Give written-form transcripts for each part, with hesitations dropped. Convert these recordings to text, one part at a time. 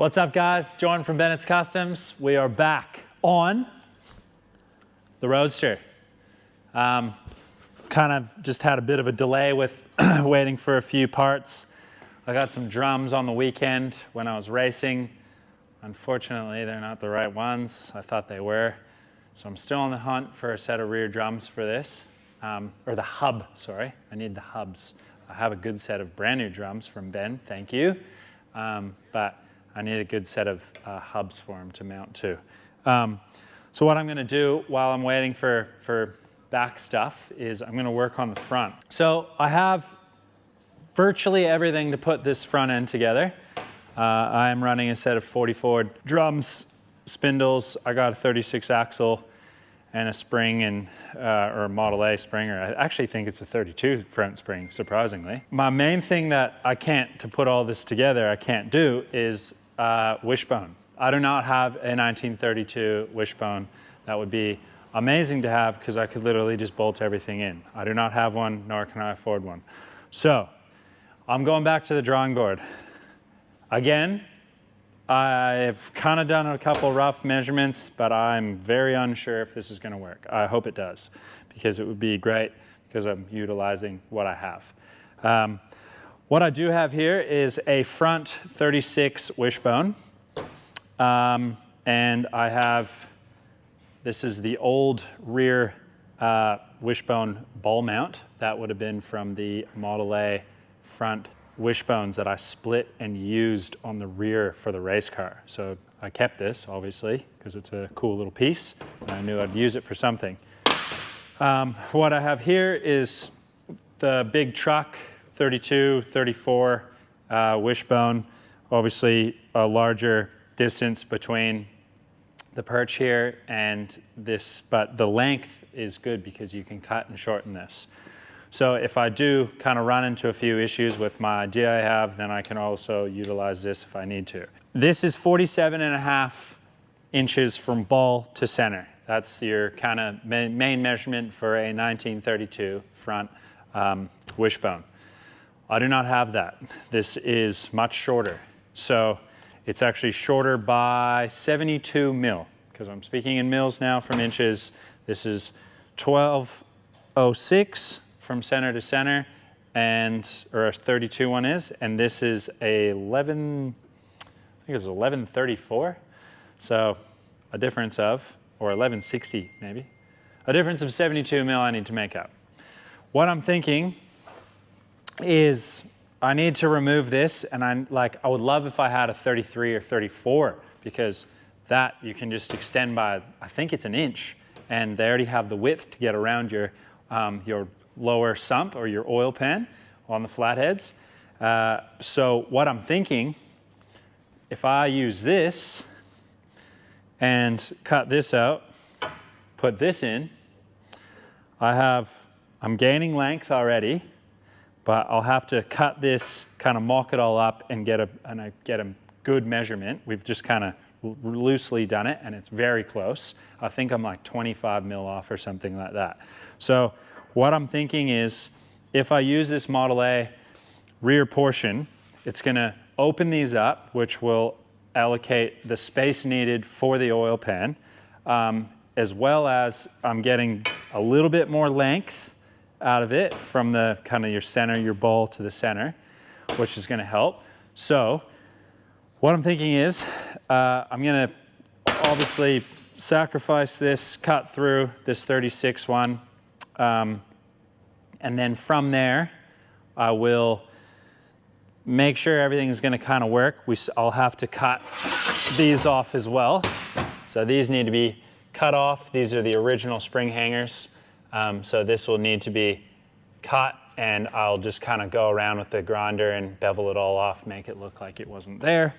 What's up, guys? Jordan from Bennett's Customs. We are back on the Roadster. Kind of just had a bit of a delay with waiting for a few parts. I got some drums on the weekend when I was racing. Unfortunately, they're not the right ones. I thought they were. So I'm still on the hunt for a set of rear drums for this. Or the hub, sorry. I need the hubs. I have a good set of brand new drums from Ben, thank you. But I need a good set of hubs for them to mount to. So what I'm gonna do while I'm waiting for back stuff is I'm gonna work on the front. So I have virtually everything to put this front end together. I'm running a set of 44 drums, spindles. I got a 36 axle and a spring and or a Model A spring, or I actually think it's a 32 front spring, surprisingly. My main thing that to put all this together, I can't do is wishbone. I do not have a 1932 wishbone. That would be amazing to have because I could literally just bolt everything in. I do not have one, nor can I afford one. So I'm going back to the drawing board. Again, I've kind of done a couple rough measurements, but I'm very unsure if this is going to work. I hope it does, because it would be great because I'm utilizing what I have. What I do have here is a front 36 wishbone, and I have, this is the old rear wishbone ball mount. That would have been from the Model A front wishbones that I split and used on the rear for the race car. So I kept this, obviously, because it's a cool little piece, and I knew I'd use it for something. What I have here is the big truck, 32, 34 wishbone. Obviously, a larger distance between the perch here and this, but the length is good because you can cut and shorten this. So if I do kind of run into a few issues with my idea I have, then I can also utilize this if I need to. This is 47.5 inches from ball to center. That's your kind of main measurement for a 1932 front wishbone. I do not have that. This is much shorter. So it's actually shorter by 72 mil, because I'm speaking in mils now from inches. This is 1206 from center to center, or a 32 one is, and this is a 1134. So a difference of, or 1160 maybe, a difference of 72 mil I need to make up. What I'm thinking is I need to remove this, and I would love if I had a 33 or 34, because that you can just extend by, I think it's an inch, and they already have the width to get around your lower sump or your oil pan on the flatheads. So what I'm thinking, if I use this and cut this out, put this in, I'm gaining length already, but I'll have to cut this, kind of mock it all up and get a good measurement. We've just kind of loosely done it, and it's very close. I think I'm like 25 mil off or something like that. So what I'm thinking is, if I use this Model A rear portion, it's going to open these up, which will allocate the space needed for the oil pan, as well as I'm getting a little bit more length out of it from the kind of your center, your ball to the center, which is going to help. So what I'm thinking is, I'm going to obviously sacrifice this, cut through this 36 one, and then from there, I will make sure everything's going to kind of work. I'll have to cut these off as well. So these need to be cut off. These are the original spring hangers. So this will need to be cut, and I'll just kind of go around with the grinder and bevel it all off, make it look like it wasn't there,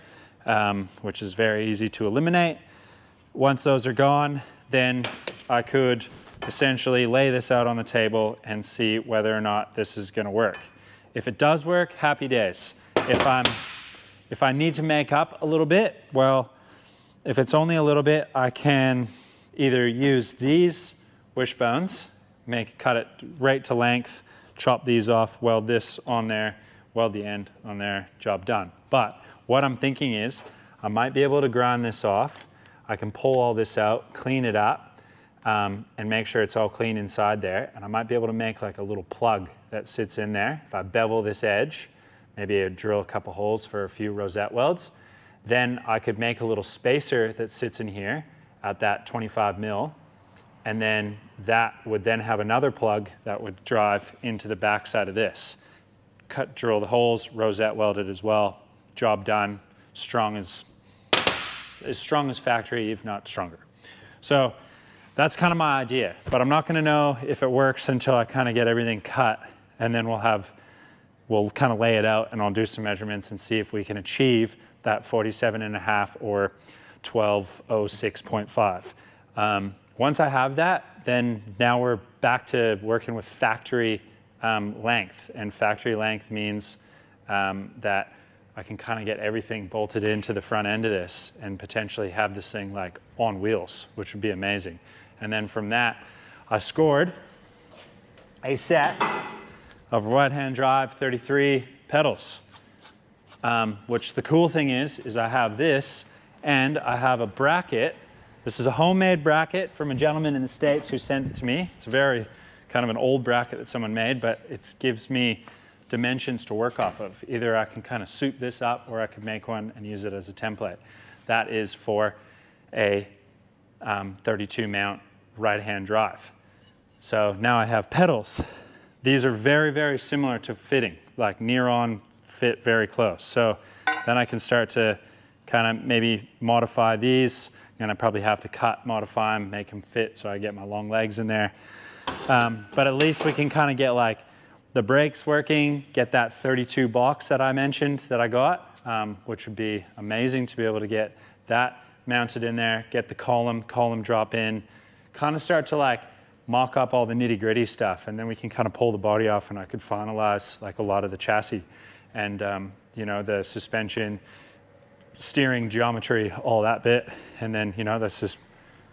which is very easy to eliminate. Once those are gone, then I could essentially lay this out on the table and see whether or not this is going to work. If it does work, happy days. If I need to make up a little bit, well, if it's only a little bit, I can either use these wishbones, cut it right to length, chop these off, weld this on there, weld the end on there, job done. But what I'm thinking is I might be able to grind this off. I can pull all this out, clean it up, and make sure it's all clean inside there. And I might be able to make like a little plug that sits in there. If I bevel this edge, maybe I drill a couple holes for a few rosette welds, then I could make a little spacer that sits in here at that 25 mil. And then that would then have another plug that would drive into the backside of this. Drill the holes, rosette weld it as well. Job done. As strong as factory, if not stronger. So that's kind of my idea, but I'm not going to know if it works until I kind of get everything cut, and then we'll kind of lay it out, and I'll do some measurements and see if we can achieve that 47.5 or 1206.5. Once I have that, then now we're back to working with factory length, and factory length means that I can kind of get everything bolted into the front end of this and potentially have this thing like on wheels, which would be amazing. And then from that, I scored a set of right-hand drive 33 pedals, which the cool thing is I have this and I have a bracket. This is a homemade bracket from a gentleman in the States who sent it to me. It's a very kind of an old bracket that someone made, but it gives me dimensions to work off of. Either I can kind of soup this up or I could make one and use it as a template. That is for a 32 mount right-hand drive. So now I have pedals. These are very, very similar to fitting, like near on fit very close. So then I can start to kind of maybe modify these, and I probably have to cut, modify them, make them fit so I get my long legs in there. But at least we can kind of get like the brakes working, get that 32 box that I mentioned that I got, which would be amazing to be able to get that mounted in there, get the column drop in, kind of start to like mock up all the nitty gritty stuff, and then we can kind of pull the body off and I could finalize like a lot of the chassis and you know, the suspension, steering geometry, all that bit, and then you know, that's just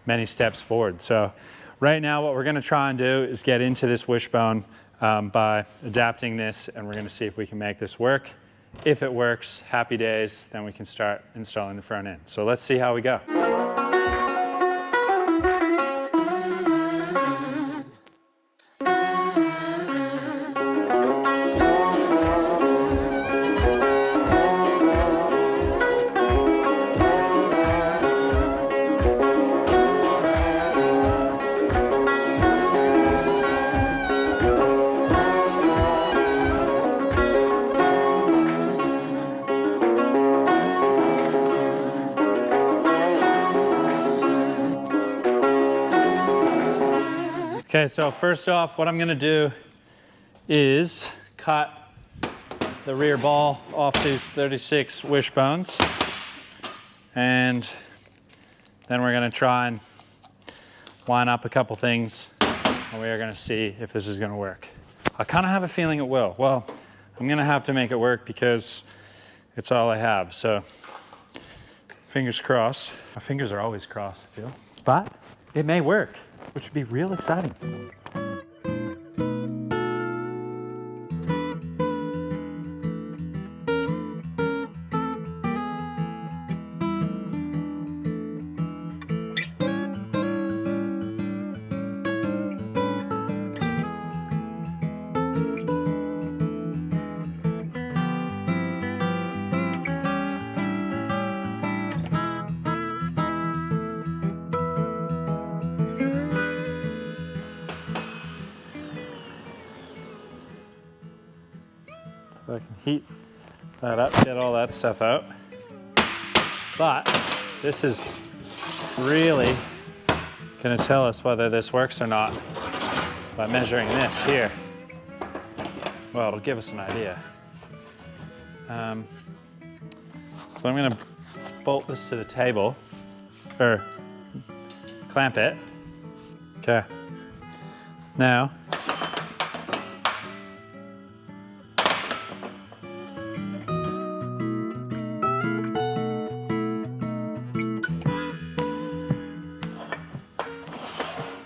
many steps forward. So right now what we're going to try and do is get into this wishbone by adapting this, and we're going to see if we can make this work. If it works, happy days, then we can start installing the front end. So let's see how we go. Okay, so first off, what I'm going to do is cut the rear ball off these 36 wishbones, and then we're going to try and line up a couple things, and we are going to see if this is going to work. I kind of have a feeling it will. Well, I'm going to have to make it work because it's all I have, so fingers crossed. My fingers are always crossed, I feel. But it may work, which would be real exciting. So I can heat that up, get all that stuff out. But this is really going to tell us whether this works or not by measuring this here. Well, it'll give us an idea. So I'm going to bolt this to the table, or clamp it. Okay. Now,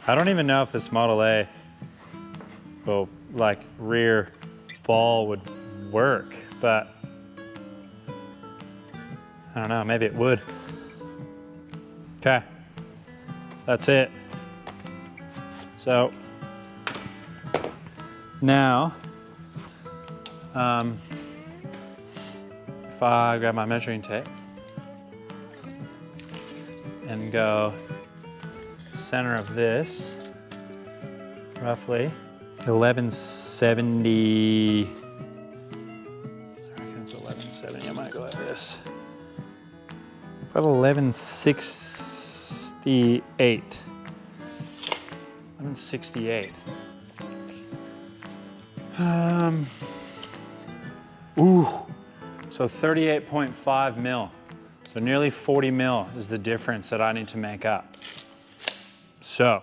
I don't even know if this Model A will, like, rear ball would work, but I don't know, maybe it would. Okay, that's it. So now, if I grab my measuring tape and go center of this, roughly 1170. I reckon it's 1170. I might go like this. About 1168. 1168. Ooh. So 38.5 mil. So nearly 40 mil is the difference that I need to make up. So,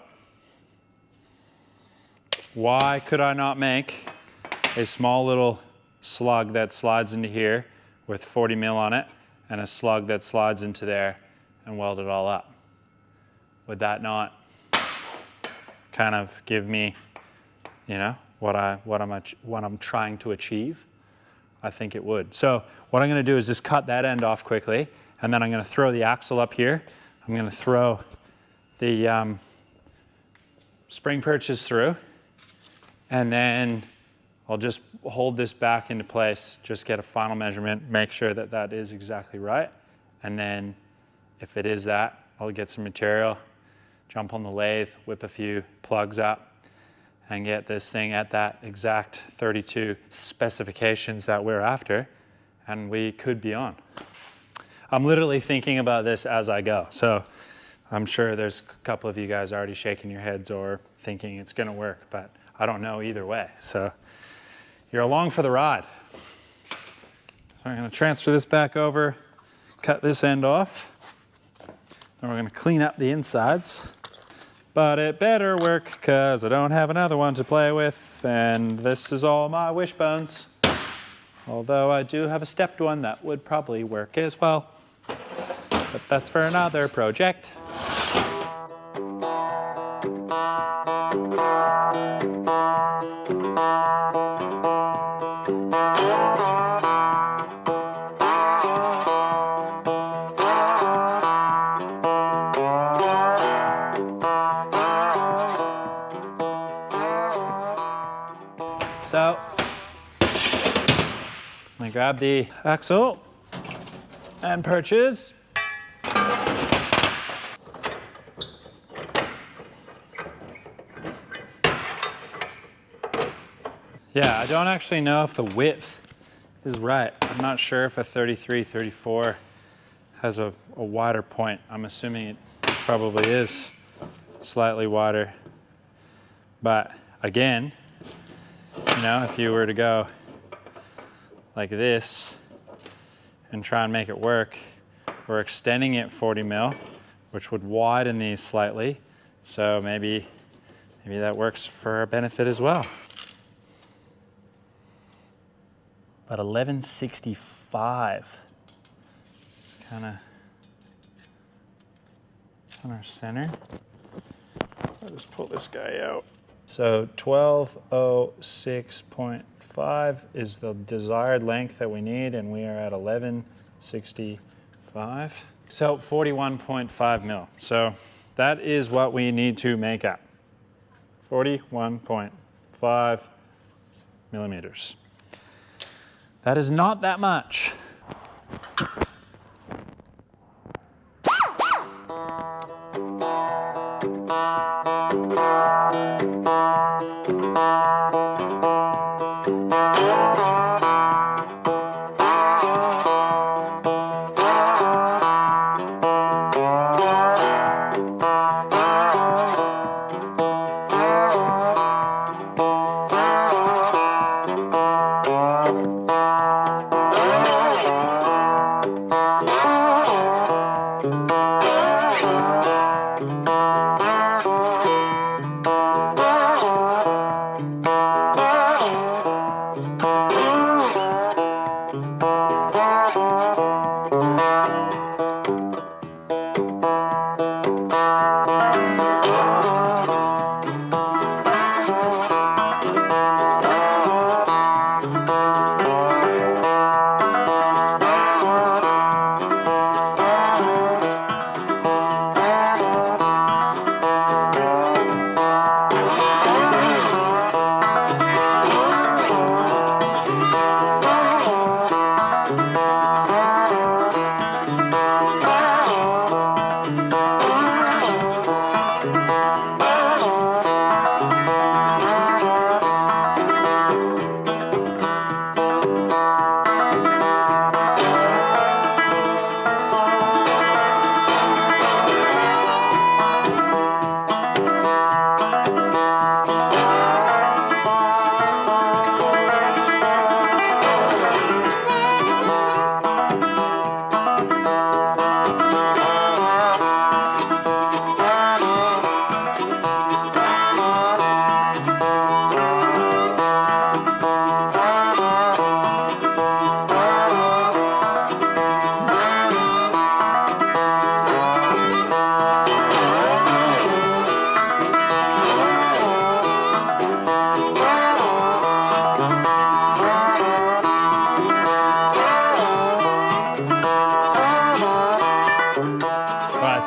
why could I not make a small little slug that slides into here with 40 mil on it and a slug that slides into there and weld it all up? Would that not kind of give me, you know, what I'm trying to achieve? I think it would. So what I'm going to do is just cut that end off quickly, and then I'm going to throw the axle up here. I'm going to throw the spring perches through, and then I'll just hold this back into place, just get a final measurement, make sure that that is exactly right. And then if it is that, I'll get some material, jump on the lathe, whip a few plugs up, and get this thing at that exact 32 specifications that we're after, and we could be on. I'm literally thinking about this as I go, so I'm sure there's a couple of you guys already shaking your heads or thinking it's gonna work, but I don't know either way, so you're along for the ride. So I'm gonna transfer this back over, cut this end off, and we're gonna clean up the insides. But it better work because I don't have another one to play with, and this is all my wishbones. Although I do have a stepped one that would probably work as well. But that's for another project. So, I'm gonna grab the axle and perches. Yeah, I don't actually know if the width is right. I'm not sure if a 33, 34 has a wider point. I'm assuming it probably is slightly wider. But again, you know, if you were to go like this and try and make it work, we're extending it 40 mil, which would widen these slightly. So maybe that works for our benefit as well. But 1165, kind of on our center. I'll just pull this guy out. So 1206.5 is the desired length that we need, and we are at 1165. So 41.5 mil. So that is what we need to make up. 41.5 millimeters. That is not that much.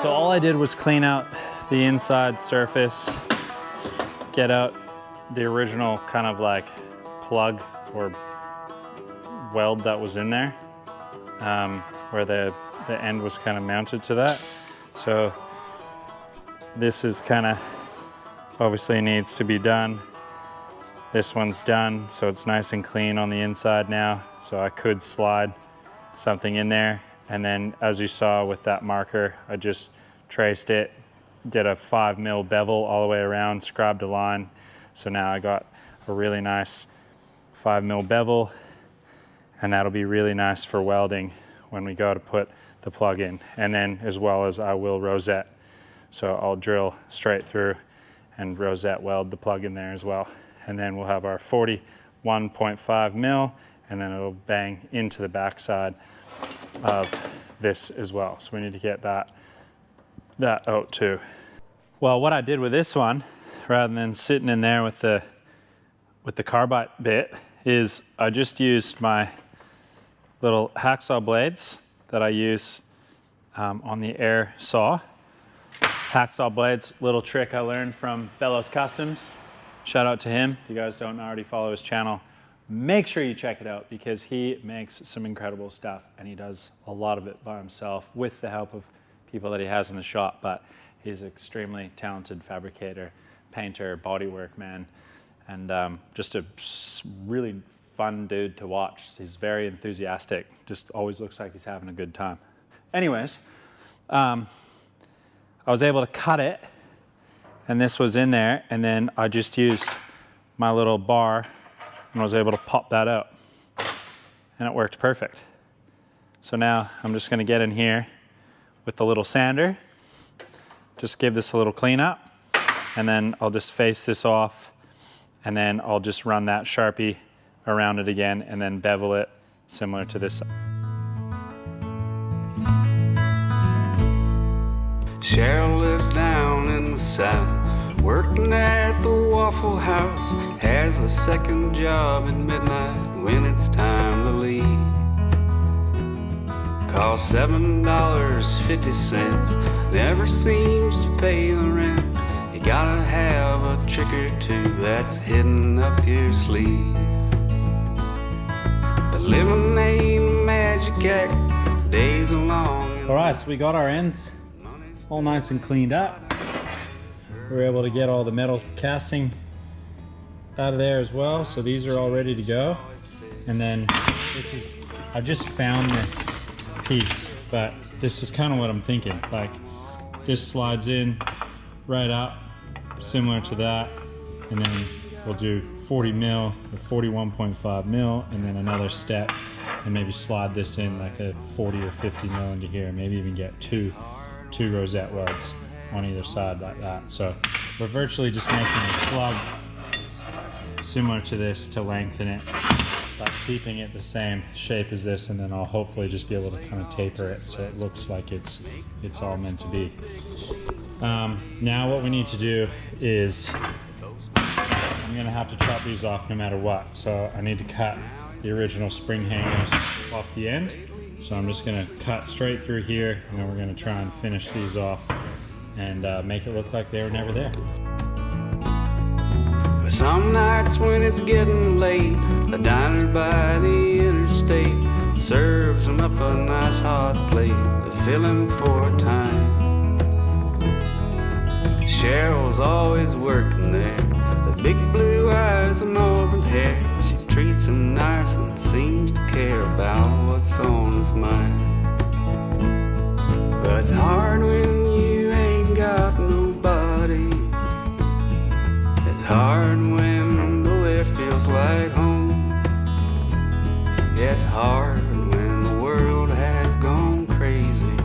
So all I did was clean out the inside surface, get out the original kind of like plug or weld that was in there, where the end was kind of mounted to that. So this is kind of obviously needs to be done. This one's done, so it's nice and clean on the inside now. So I could slide something in there. And then as you saw with that marker, I just traced it, did a 5mm bevel all the way around, scribed a line. So now I got a really nice 5mm bevel, and that'll be really nice for welding when we go to put the plug in. And then as well as I will rosette. So I'll drill straight through and rosette weld the plug in there as well. And then we'll have our 41.5mm, and then it'll bang into the backside of this as well. So we need to get that out too. Well, what I did with this one, rather than sitting in there with the carbide bit, is I just used my little hacksaw blades that I use on the air saw. Hacksaw blades, little trick I learned from Bellows Customs. Shout out to him. If you guys don't already follow his channel, make sure you check it out because he makes some incredible stuff, and he does a lot of it by himself with the help of people that he has in the shop, but he's an extremely talented fabricator, painter, bodywork man, and just a really fun dude to watch. He's very enthusiastic, just always looks like he's having a good time. Anyways, I was able to cut it, and this was in there, and then I just used my little bar and was able to pop that out, and it worked perfect. So now I'm just gonna get in here with the little sander, just give this a little clean up, and then I'll just face this off, and then I'll just run that Sharpie around it again and then bevel it similar to this. Cheryl lives down in the south, working at the Waffle House, has a second job at midnight when it's time to leave. Costs $7.50, never seems to pay the rent. You gotta have a trick or two that's hidden up your sleeve. But living ain't a magic act, days are long. All right, so we got our ends all nice and cleaned up. We were able to get all the metal casting out of there as well. So these are all ready to go. And then this is, I just found this piece, but this is kind of what I'm thinking. Like this slides in right up, similar to that. And then we'll do 40mm or 41.5mm, and then another step and maybe slide this in like a 40 or 50mm into here. Maybe even get two rosette welds on either side like that. So we're virtually just making a slug similar to this to lengthen it, but keeping it the same shape as this, and then I'll hopefully just be able to kind of taper it so it looks like it's all meant to be. Now what we need to do is I'm gonna have to chop these off no matter what. So I need to cut the original spring hangers off the end. So I'm just gonna cut straight through here, and then we're gonna try and finish these off and make it look like they were never there. Some nights when it's getting late, a diner by the interstate serves them up a nice hot plate, filling for a time. Cheryl's always working there, the big blue eyes and auburn hair. She treats him nice and seems to care about what's on his mind. But it's hard when you ain't got nobody. It's hard when nowhere feels like home. Yeah, it's hard when the world has gone crazy.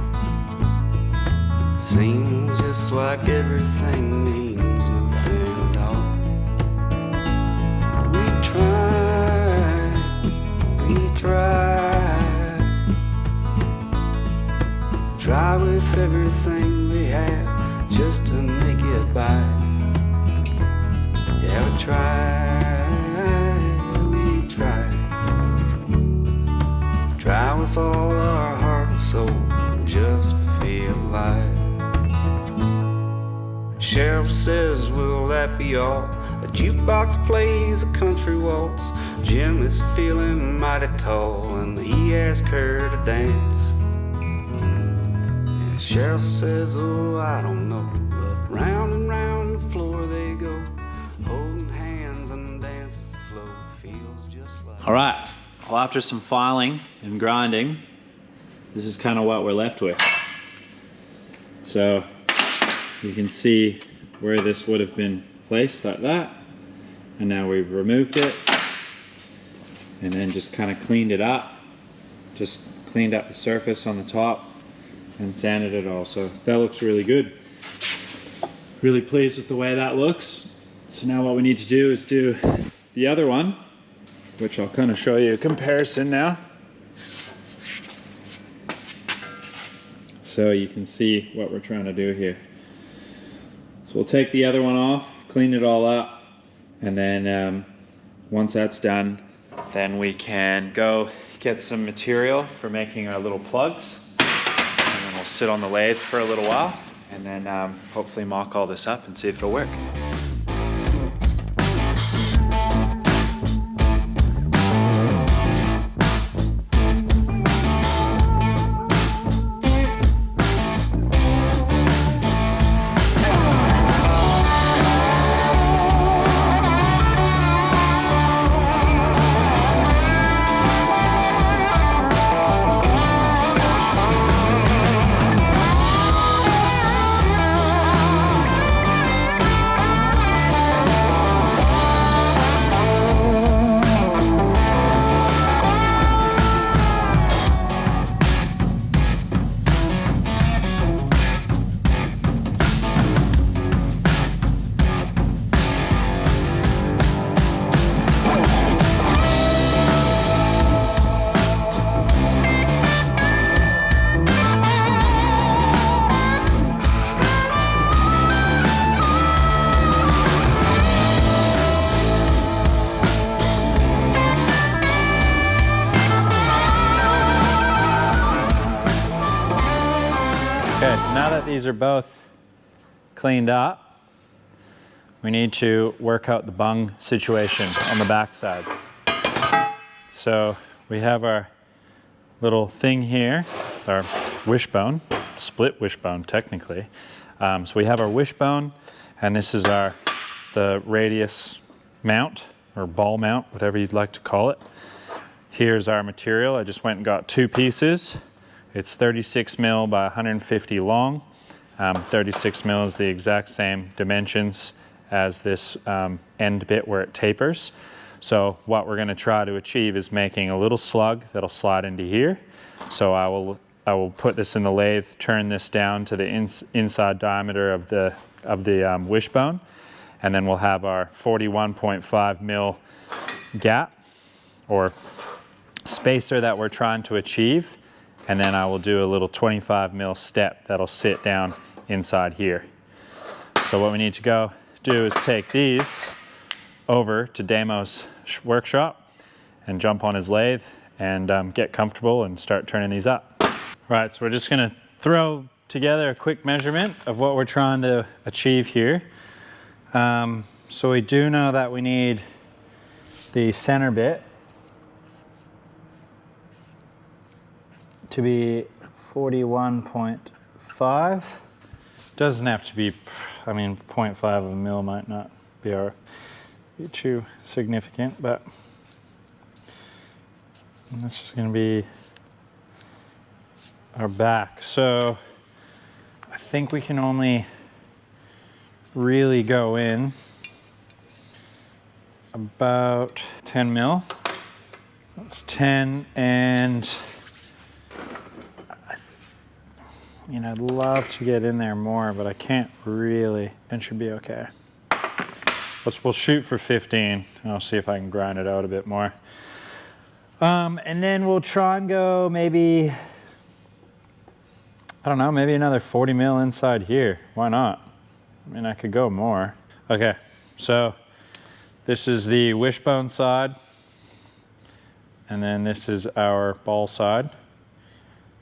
Seems just like everything means nothing at all. We try with everything we have just to make it by. Yeah, we try with all our heart and soul just to feel alive. Cheryl says, will that be all? A jukebox plays a country waltz. Jim is feeling mighty tall, and he asked her to dance. And Cheryl says, oh, I don't know, but round and round the floor they go, holding hands and dancing slow. Feels just like... All right, well, after some filing and grinding, this is kind of what we're left with. So you can see where this would have been placed like that, and now we've removed it and then just kind of cleaned it up, just cleaned up the surface on the top and sanded it all. So that looks really good. Really pleased with the way that looks. So now what we need to do is do the other one, which I'll kind of show you a comparison now. So you can see what we're trying to do here. So we'll take the other one off, clean it all up, and then once that's done, then we can go get some material for making our little plugs, and then we'll sit on the lathe for a little while, and then hopefully mock all this up and see if it'll work. Okay, so now that these are both cleaned up, we need to work out the bung situation on the back side. So we have our little thing here, our wishbone, split wishbone technically. So we have our wishbone, and this is the radius mount, or ball mount, whatever you'd like to call it. Here's our material. I just went and got 2 pieces. It's 36 mil by 150 long. 36 mil is the exact same dimensions as this end bit where it tapers. So what we're going to try to achieve is making a little slug that'll slide into here. So I will put this in the lathe, turn this down to the inside diameter of the wishbone, and then we'll have our 41.5 mil gap or spacer that we're trying to achieve. And then I will do a little 25 mil step that'll sit down inside here. So what we need to go do is take these over to Damo's workshop and jump on his lathe and get comfortable and start turning these up. Right, so we're just gonna throw together a quick measurement of what we're trying to achieve here. So we do know that we need the center bit to be 41.5. Doesn't have to be, I mean, 0.5 of a mil might not be too significant, but that's just gonna be our back. So I think we can only really go in about 10 mil. That's 10, and I'd love to get in there more, but I can't really. It should be okay. We'll shoot for 15, and I'll see if I can grind it out a bit more. And then we'll try and go maybe, I don't know, maybe another 40 mil inside here. Why not? I mean, I could go more. Okay, so this is the wishbone side, and then this is our ball side.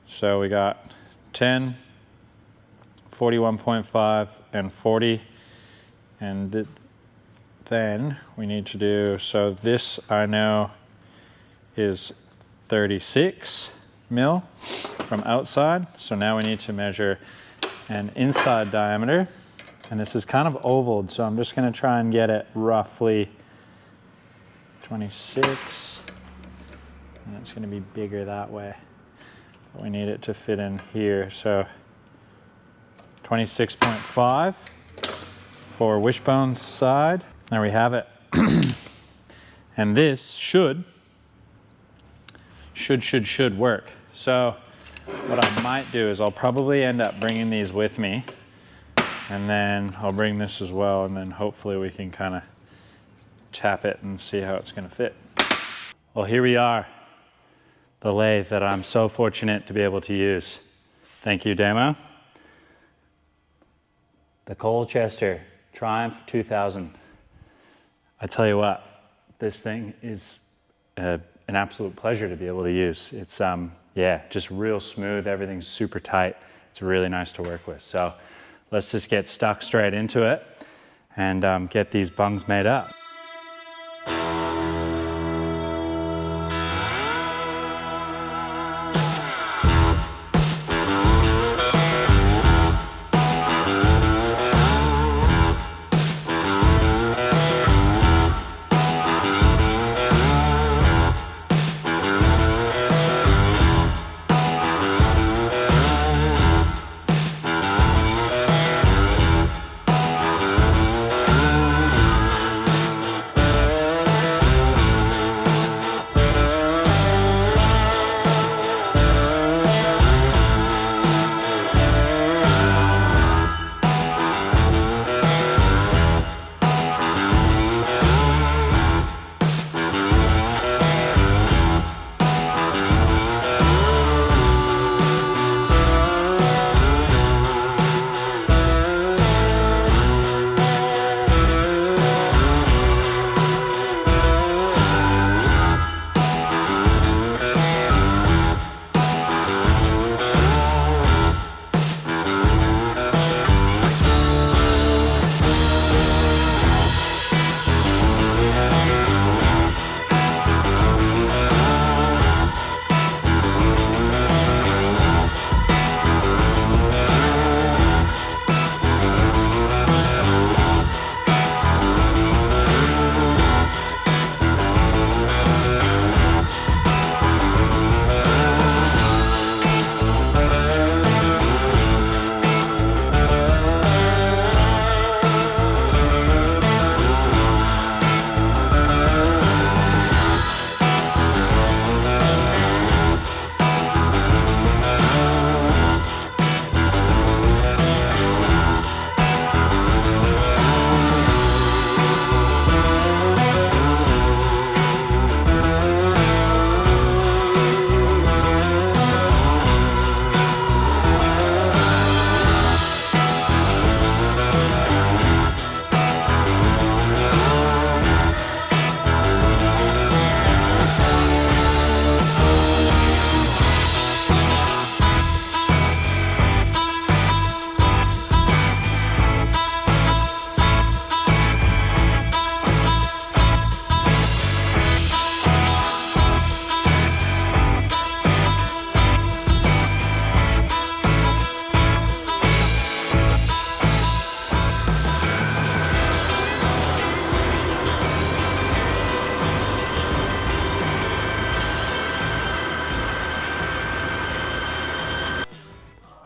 So we got 10, 41.5, and 40. And then we need to do, so this I know is 36 mil from outside. So now we need to measure an inside diameter. And this is kind of ovaled, so I'm just gonna try and get it roughly 26. And it's gonna be bigger that way. But we need it to fit in here. So 26.5 for Wishbone's side. There we have it. And this should work. So what I might do is I'll probably end up bringing these with me, and then I'll bring this as well, and then hopefully we can kind of tap it and see how it's going to fit. Well, here we are, the lathe that I'm so fortunate to be able to use. Thank you, Damo. The Colchester Triumph 2000. I tell you what, this thing is an absolute pleasure to be able to use. It's yeah, just real smooth. Everything's super tight. It's really nice to work with. So let's just get stuck straight into it and get these bungs made up.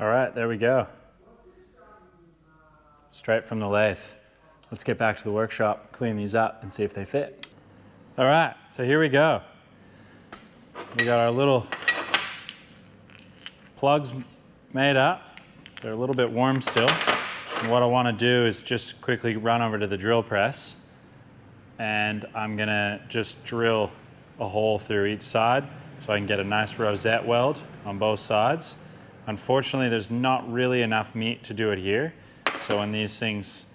All right, there we go. Straight from the lathe. Let's get back to the workshop, clean these up, and see if they fit. All right, so here we go. We got our little plugs made up. They're a little bit warm still. And what I want to do is just quickly run over to the drill press, and I'm gonna just drill a hole through each side so I can get a nice rosette weld on both sides. Unfortunately, there's not really enough meat to do it here. So when these things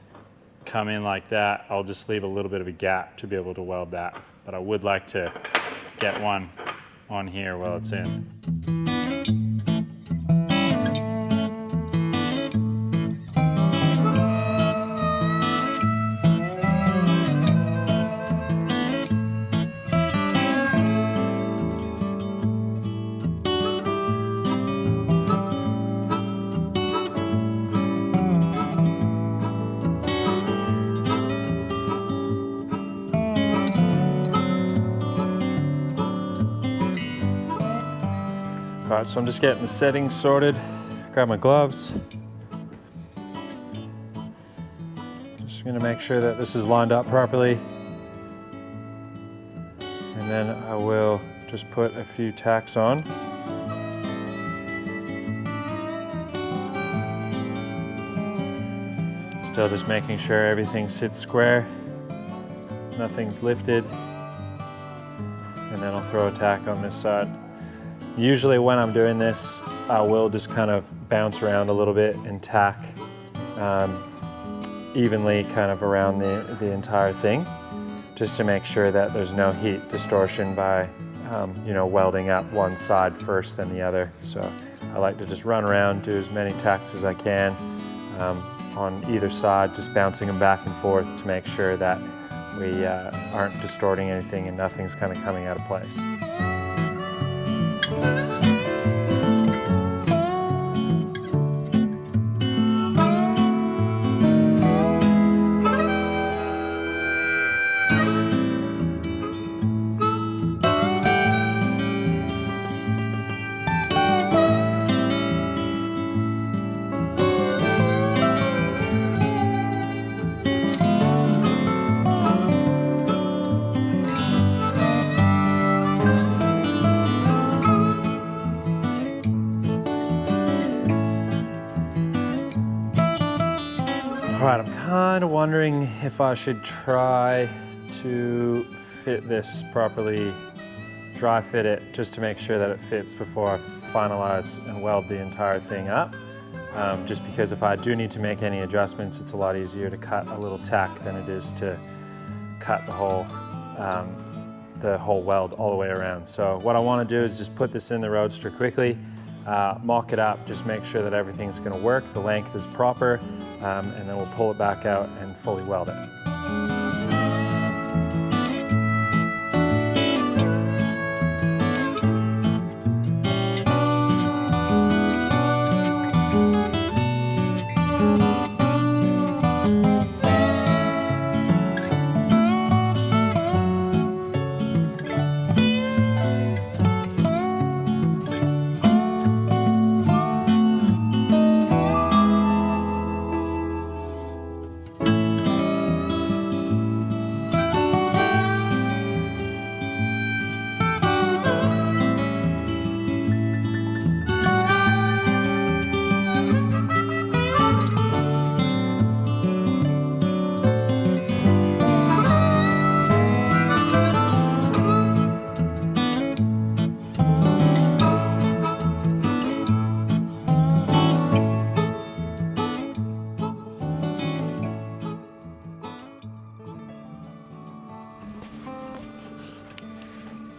come in like that, I'll just leave a little bit of a gap to be able to weld that. But I would like to get one on here while it's in. All right, so I'm just getting the settings sorted. Grab my gloves. Just gonna make sure that this is lined up properly. And then I will just put a few tacks on. Still just making sure everything sits square, nothing's lifted. And then I'll throw a tack on this side. Usually when I'm doing this, I will just kind of bounce around a little bit and tack evenly kind of around the entire thing, just to make sure that there's no heat distortion by welding up one side first than the other. So I like to just run around, do as many tacks as I can on either side, just bouncing them back and forth to make sure that we aren't distorting anything and nothing's kind of coming out of place. All right, I'm kind of wondering if I should try to fit this properly, dry fit it, just to make sure that it fits before I finalize and weld the entire thing up. Just because if I do need to make any adjustments, it's a lot easier to cut a little tack than it is to cut the whole weld all the way around. So what I want to do is just put this in the Roadster quickly, mock it up, just make sure that everything's going to work, the length is proper, and then we'll pull it back out and fully weld it.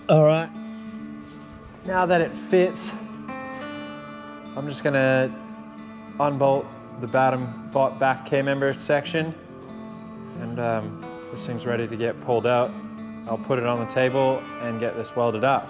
All right, now that it fits, I'm just gonna unbolt the back K-member section, and this thing's ready to get pulled out. I'll put it on the table and get this welded up.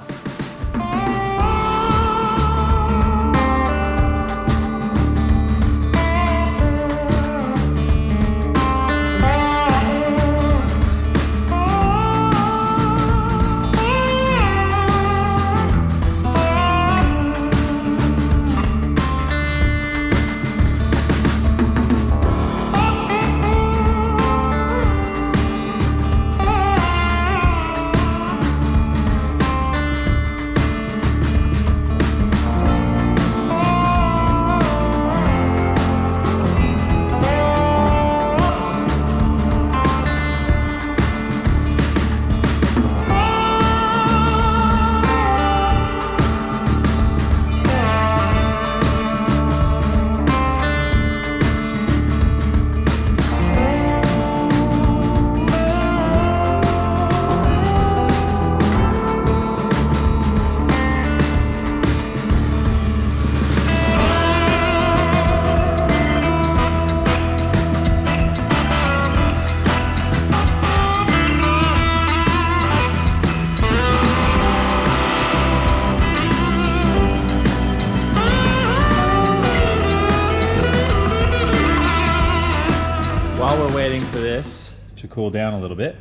While we're waiting for this to cool down a little bit,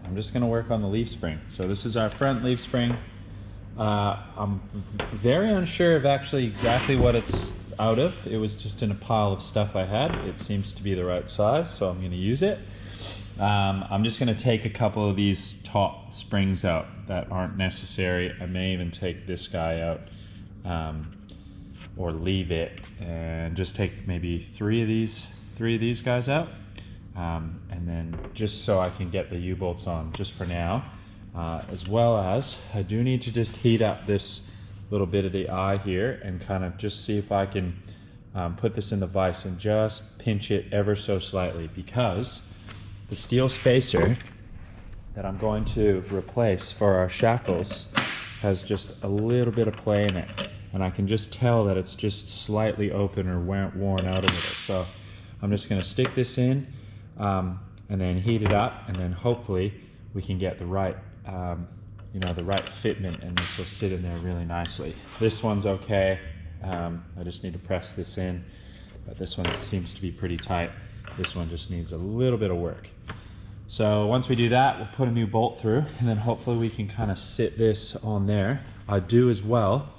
I'm just going to work on the leaf spring. So this is our front leaf spring. I'm very unsure of actually exactly what it's out of. It was just in a pile of stuff I had. It seems to be the right size, so I'm going to use it. I'm just going to take a couple of these top springs out that aren't necessary. I may even take this guy out, or leave it and just take maybe three of these guys out, and then just so I can get the U-bolts on just for now, as well as I do need to just heat up this little bit of the eye here and kind of just see if I can put this in the vise and just pinch it ever so slightly, because the steel spacer that I'm going to replace for our shackles has just a little bit of play in it, and I can just tell that it's just slightly open or worn out a little. So I'm just going to stick this in and then heat it up, and then hopefully we can get the right the right fitment, and this will sit in there really nicely. This one's okay. I just need to press this in, but this one seems to be pretty tight. This one just needs a little bit of work. So once we do that, we'll put a new bolt through, and then hopefully we can kind of sit this on there. I do as well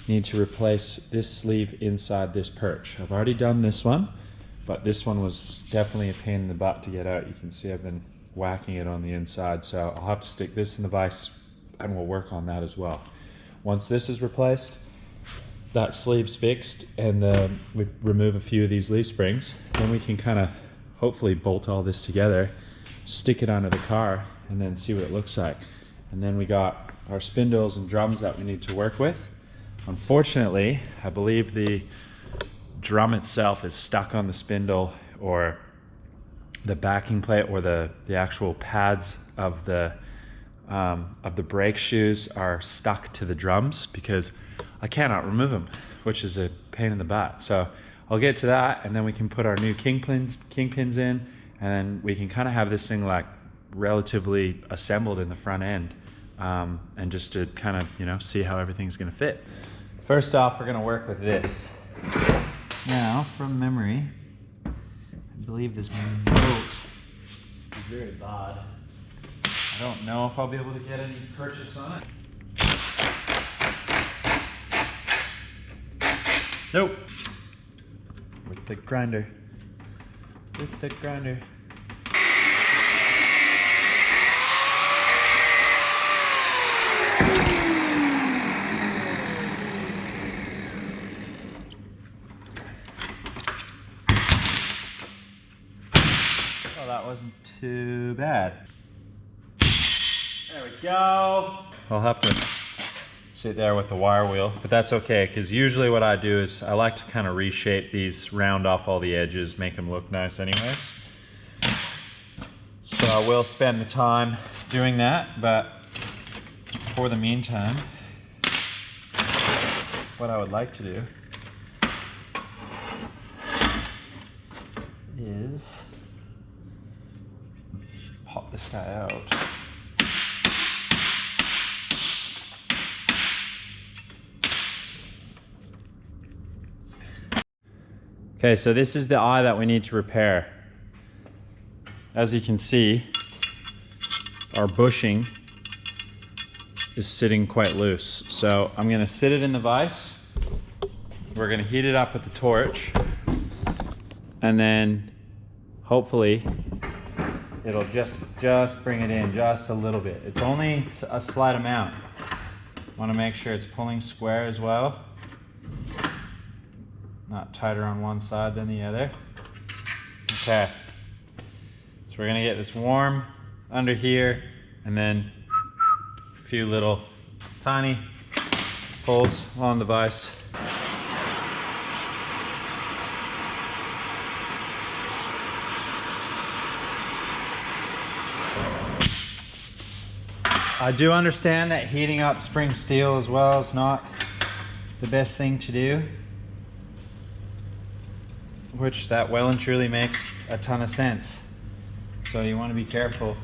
need to replace this sleeve inside this perch. I've already done this one, but this one was definitely a pain in the butt to get out. You can see I've been whacking it on the inside, so I'll have to stick this in the vise and we'll work on that as well. Once this is replaced, that sleeve's fixed, and we remove a few of these leaf springs, then we can kind of hopefully bolt all this together, stick it onto the car, and then see what it looks like. And then we got our spindles and drums that we need to work with. Unfortunately, I believe the drum itself is stuck on the spindle, or the backing plate, or the actual pads of the brake shoes are stuck to the drums, because I cannot remove them, which is a pain in the butt. So I'll get to that, and then we can put our new kingpins in, and then we can kind of have this thing like relatively assembled in the front end, and just to kind of see how everything's going to fit. First off, we're going to work with this. Now, from memory, I believe this bolt is very bad. I don't know if I'll be able to get any purchase on it. Nope. With the grinder. With the grinder. Oh, that wasn't too bad. There we go. I'll have to sit there with the wire wheel, but that's okay, because usually what I do is I like to kind of reshape these, round off all the edges, make them look nice anyways. So I will spend the time doing that, but for the meantime, what I would like to do is pop this guy out. Okay, so this is the eye that we need to repair. As you can see, our bushing is sitting quite loose. So I'm gonna sit it in the vise. We're gonna heat it up with the torch, and then hopefully it'll just bring it in just a little bit. It's only a slight amount. Wanna make sure it's pulling square as well. Not tighter on one side than the other. Okay. So we're gonna get this warm under here, and then a few little tiny pulls on the vise. I do understand that heating up spring steel as well is not the best thing to do, which that well and truly makes a ton of sense. So you want to be careful.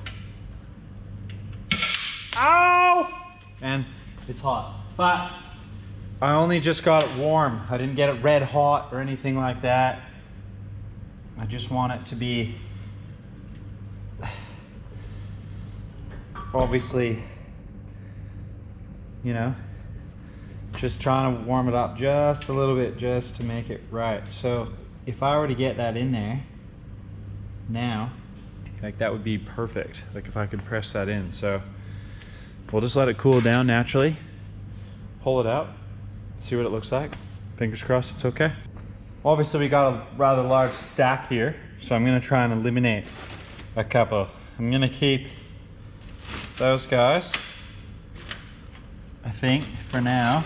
Ow! And it's hot. But I only just got it warm. I didn't get it red hot or anything like that. I just want it to be obviously you know, just trying to warm it up just a little bit just to make it right. So if I were to get that in there now, like that would be perfect. Like if I could press that in. So we'll just let it cool down naturally, pull it out, see what it looks like. Fingers crossed it's okay. Obviously we got a rather large stack here, so I'm gonna try and eliminate a couple. I'm gonna keep those guys, I think, for now.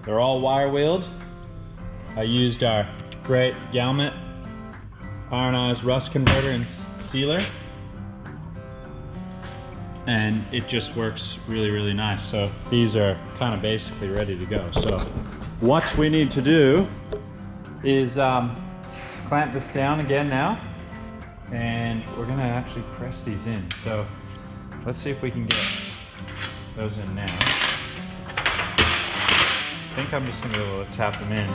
They're all wire wheeled. I used our great Galmet ironized rust converter and sealer, and it just works really, really nice. So these are kind of basically ready to go. So what we need to do is clamp this down again now, and we're gonna actually press these in. So let's see if we can get those in now. I think I'm just gonna be able to tap them in.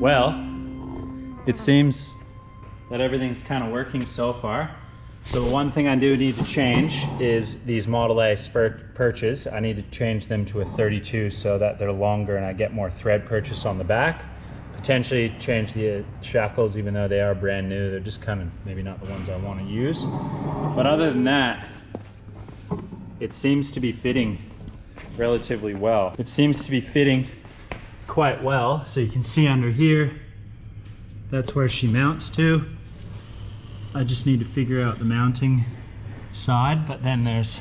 Well, it seems that everything's kind of working so far. So one thing I do need to change is these Model A spurt perches. I need to change them to a 32 so that they're longer and I get more thread purchase on the back. Potentially change the shackles, even though they are brand new. They're just kind of maybe not the ones I want to use. But other than that, it seems to be fitting relatively well. It seems to be fitting quite well. So you can see under here, that's where she mounts to. I just need to figure out the mounting side, but then there's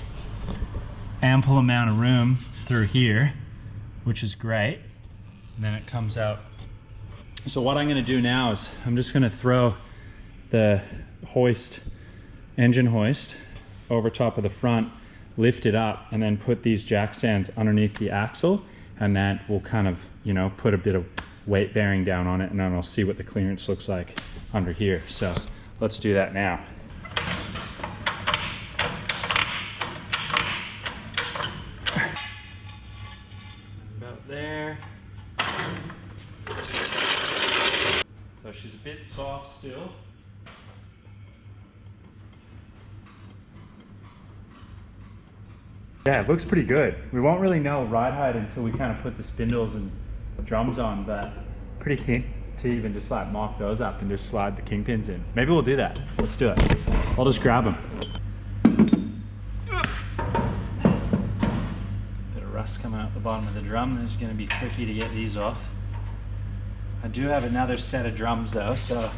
ample amount of room through here, which is great. And then it comes out. So what I'm gonna do now is I'm just gonna throw the hoist, engine hoist, over top of the front, lift it up, and then put these jack stands underneath the axle, and that will kind of, you know, put a bit of weight bearing down on it, and then I'll see what the clearance looks like under here. So let's do that now. About there. Yeah, it looks pretty good. We won't really know ride height until we kind of put the spindles and drums on, but pretty keen to even just like mark those up and just slide the kingpins in. Maybe we'll do that. Let's do it. I'll just grab them. Bit of rust coming out the bottom of the drum. It's going to be tricky to get these off. I do have another set of drums though, so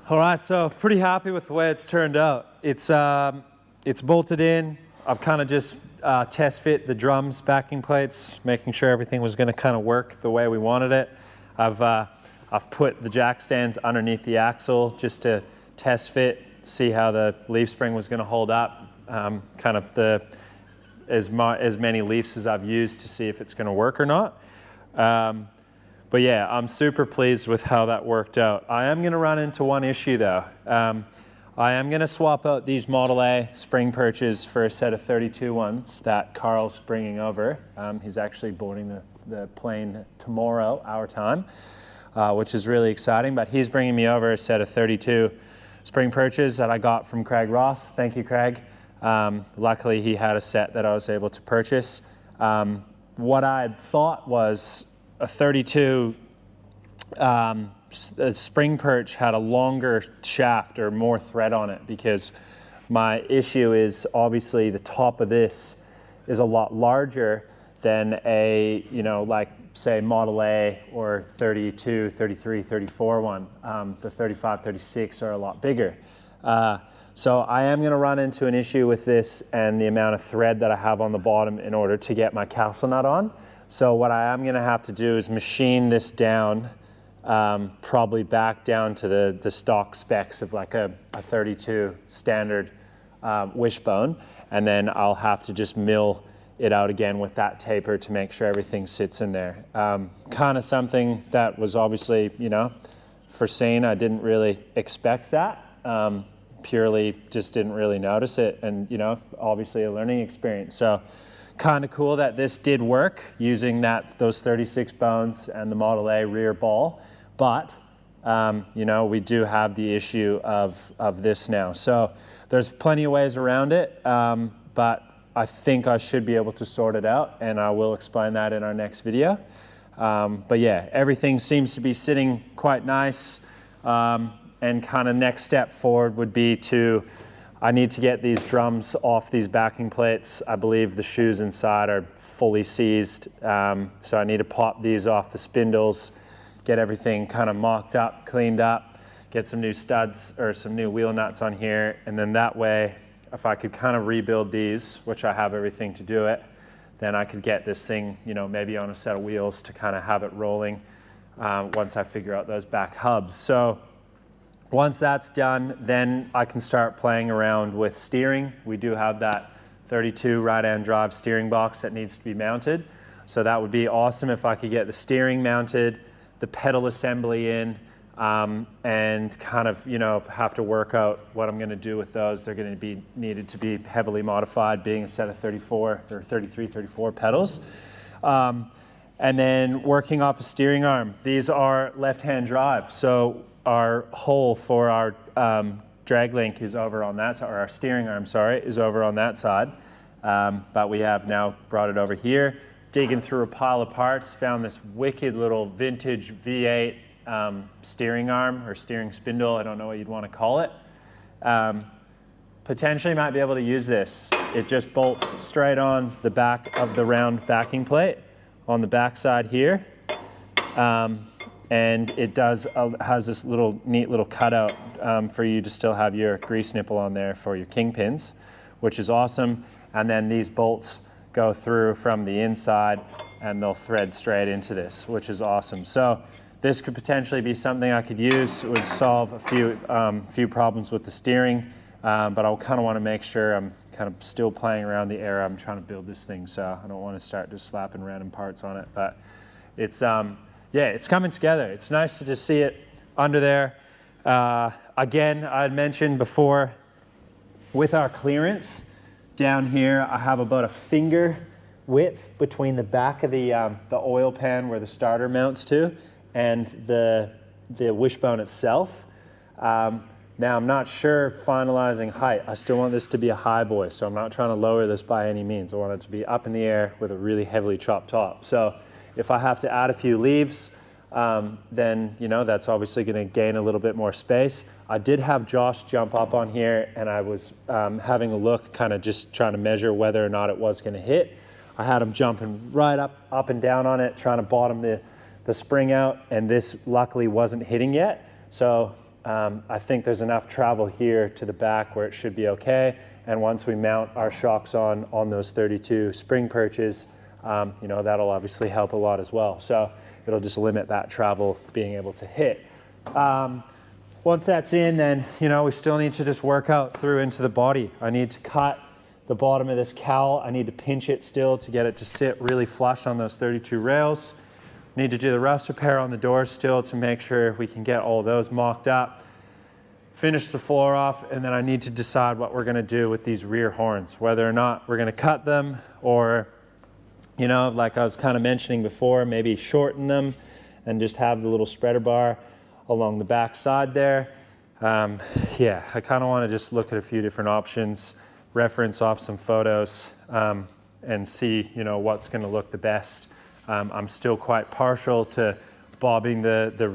All right, so pretty happy with the way it's turned out. It's bolted in. I've kind of just test fit the drums, backing plates, making sure everything was going to kind of work the way we wanted it. I've put the jack stands underneath the axle just to test fit, see how the leaf spring was going to hold up. Kind of as many leaves as I've used to see if it's going to work or not. But yeah, I'm super pleased with how that worked out. I am going to run into one issue though. I am going to swap out these Model A spring perches for a set of 32 ones that Carl's bringing over. He's actually boarding the plane tomorrow, our time, which is really exciting. But he's bringing me over a set of 32 spring perches that I got from Craig Ross. Thank you, Craig. Luckily, he had a set that I was able to purchase. What I had thought was a 32 spring perch had a longer shaft or more thread on it, because my issue is obviously the top of this is a lot larger than a, like say Model A or 32, 33, 34 one. The 35, 36 are a lot bigger. So I am going to run into an issue with this and the amount of thread that I have on the bottom in order to get my castle nut on. So what I am going to have to do is machine this down, probably back down to the stock specs of like a 32 standard wishbone, and then I'll have to just mill it out again with that taper to make sure everything sits in there. Kind of something that was obviously, foreseen. I didn't really expect that. Purely just didn't really notice it, and obviously a learning experience. So kind of cool that this did work using those 36 bones and the Model A rear ball, but we do have the issue of this now. So there's plenty of ways around it, but I think I should be able to sort it out, and I will explain that in our next video. But yeah, everything seems to be sitting quite nice, and kind of next step forward would be I need to get these drums off these backing plates. I believe the shoes inside are fully seized, so I need to pop these off the spindles, get everything kind of mocked up, cleaned up, get some new studs or some new wheel nuts on here, and then that way, if I could kind of rebuild these, which I have everything to do it, then I could get this thing, maybe on a set of wheels to kind of have it rolling once I figure out those back hubs. So once that's done, then I can start playing around with steering. We do have that 32 right-hand drive steering box that needs to be mounted. So that would be awesome if I could get the steering mounted, the pedal assembly in, and kind of, have to work out what I'm gonna do with those. They're gonna be needed to be heavily modified, being a set of 34 or 33, 34 pedals. And then working off a steering arm. These are left-hand drive. So our hole for our drag link is over on that side, or our steering arm, sorry, is over on that side. But we have now brought it over here, digging through a pile of parts, found this wicked little vintage V8 steering arm or steering spindle, I don't know what you'd want to call it. Potentially might be able to use this. It just bolts straight on the back of the round backing plate on the back side here. And it has this neat little cutout for you to still have your grease nipple on there for your kingpins, which is awesome. And then these bolts go through from the inside and they'll thread straight into this, which is awesome. So this could potentially be something I could use. It would solve a few problems with the steering, but I kind of want to make sure I'm kind of still playing around the area. I'm trying to build this thing, so I don't want to start just slapping random parts on it. But it's yeah, it's coming together. It's nice to just see it under there. Again, I had mentioned before, with our clearance down here, I have about a finger width between the back of the oil pan where the starter mounts to and the wishbone itself. Now I'm not sure finalizing height. I still want this to be a high boy, so I'm not trying to lower this by any means. I want it to be up in the air with a really heavily chopped top. So if I have to add a few leaves, then that's obviously going to gain a little bit more space. I did have Josh jump up on here, and I was having a look, kind of just trying to measure whether or not it was going to hit. I had him jumping right up and down on it, trying to bottom the spring out, and this luckily wasn't hitting yet. So I think there's enough travel here to the back where it should be okay. And once we mount our shocks on those 32 spring perches, that'll obviously help a lot as well. So it'll just limit that travel being able to hit. Once that's in, then we still need to just work out through into the body. I need to cut the bottom of this cowl. I need to pinch it still to get it to sit really flush on those 32 rails. Need to do the rust repair on the doors still to make sure we can get all those mocked up. Finish the floor off, and then I need to decide what we're going to do with these rear horns, whether or not we're going to cut them or, like I was kind of mentioning before, maybe shorten them and just have the little spreader bar along the back side there. I kind of want to just look at a few different options, reference off some photos, and see, what's going to look the best. I'm still quite partial to bobbing the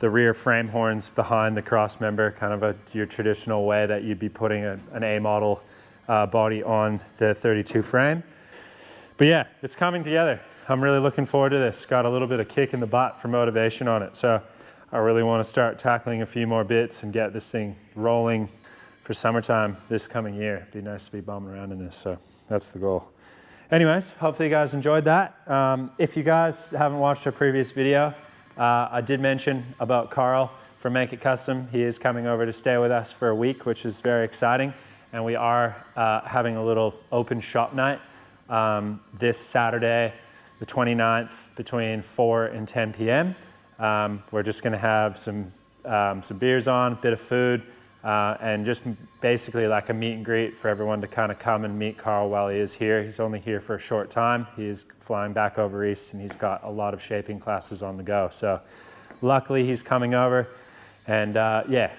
rear frame horns behind the cross member, kind of your traditional way that you'd be putting an A model body on the 32 frame. But yeah, it's coming together. I'm really looking forward to this. Got a little bit of kick in the butt for motivation on it. So I really want to start tackling a few more bits and get this thing rolling for summertime this coming year. It'd be nice to be bombing around in this. So that's the goal. Anyways, hopefully you guys enjoyed that. If you guys haven't watched our previous video, I did mention about Carl from Make It Custom. He is coming over to stay with us for a week, which is very exciting. And we are having a little open shop night this Saturday, the 29th, between 4 and 10 p.m. We're just going to have some beers on, a bit of food, and just basically like a meet and greet for everyone to kind of come and meet Carl while he is here. He's only here for a short time. He is flying back over east, and he's got a lot of shaping classes on the go. So luckily he's coming over, and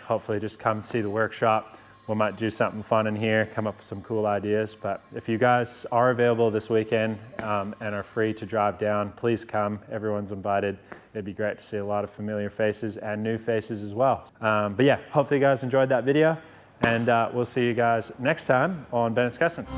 hopefully just come see the workshop. We might do something fun in here, come up with some cool ideas. But if you guys are available this weekend and are free to drive down, please come. Everyone's invited. It'd be great to see a lot of familiar faces and new faces as well. But yeah, hopefully you guys enjoyed that video, and we'll see you guys next time on Bennett's Customs.